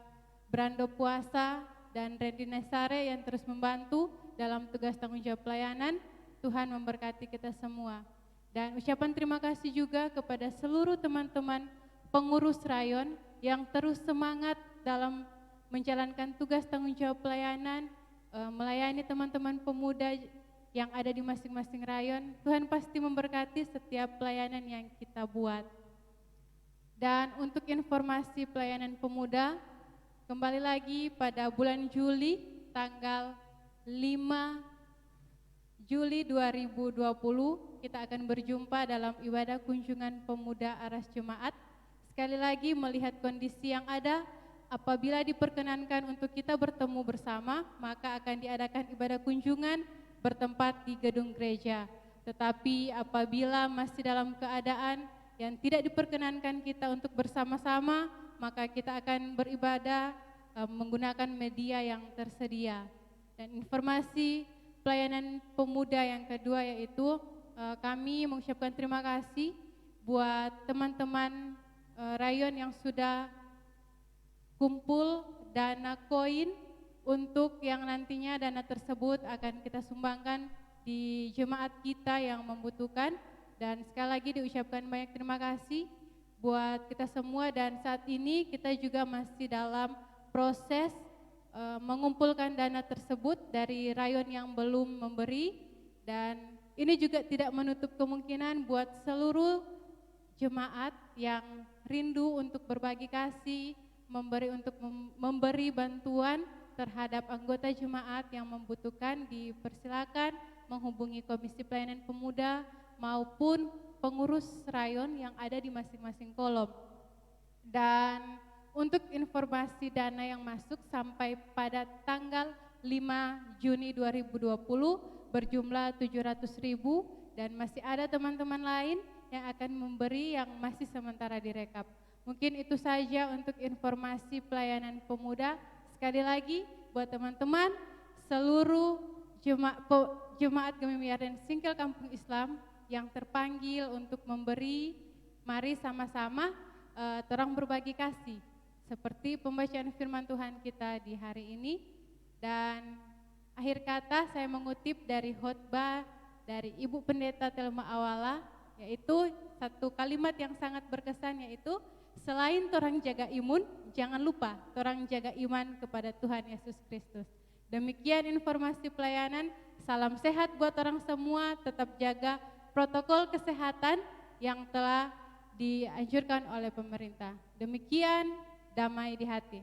Brando Puasa dan Randy Nesare yang terus membantu dalam tugas tanggung jawab pelayanan. Tuhan memberkati kita semua. Dan ucapan terima kasih juga kepada seluruh teman-teman pengurus rayon yang terus semangat dalam menjalankan tugas tanggung jawab pelayanan, melayani teman-teman pemuda yang ada di masing-masing rayon. Tuhan pasti memberkati setiap pelayanan yang kita buat. Dan untuk informasi pelayanan pemuda, kembali lagi pada bulan Juli, tanggal 5 Juli 2020, kita akan berjumpa dalam ibadah kunjungan pemuda Aras Jemaat. Sekali lagi melihat kondisi yang ada, apabila diperkenankan untuk kita bertemu bersama, maka akan diadakan ibadah kunjungan bertempat di gedung gereja. Tetapi apabila masih dalam keadaan yang tidak diperkenankan kita untuk bersama-sama, maka kita akan beribadah menggunakan media yang tersedia. Dan informasi pelayanan pemuda yang kedua yaitu kami mengucapkan terima kasih buat teman-teman rayon yang sudah kumpul dana koin untuk yang nantinya dana tersebut akan kita sumbangkan di jemaat kita yang membutuhkan. Dan sekali lagi diucapkan banyak terima kasih buat kita semua, dan saat ini kita juga masih dalam proses mengumpulkan dana tersebut dari rayon yang belum memberi, dan ini juga tidak menutup kemungkinan buat seluruh jemaat yang rindu untuk berbagi kasih, memberi bantuan terhadap anggota jemaat yang membutuhkan. Dipersilakan menghubungi Komisi Pelayanan Pemuda maupun pengurus rayon yang ada di masing-masing kolom. Dan untuk informasi dana yang masuk sampai pada tanggal 5 Juni 2020 berjumlah 700.000, dan masih ada teman-teman lain yang akan memberi yang masih sementara direkap. Mungkin itu saja untuk informasi pelayanan pemuda. Sekali lagi buat teman-teman seluruh jemaat Gemimiaran Singkel Kampung Islam yang terpanggil untuk memberi, mari sama-sama terang berbagi kasih seperti pembacaan firman Tuhan kita di hari ini. Dan akhir kata saya mengutip dari khotbah dari Ibu Pendeta Telma Awala, yaitu satu kalimat yang sangat berkesan, yaitu selain torang jaga imun, jangan lupa torang jaga iman kepada Tuhan Yesus Kristus. Demikian informasi pelayanan. Salam sehat buat orang semua, tetap jaga protokol kesehatan yang telah dianjurkan oleh pemerintah. Demikian, damai di hati.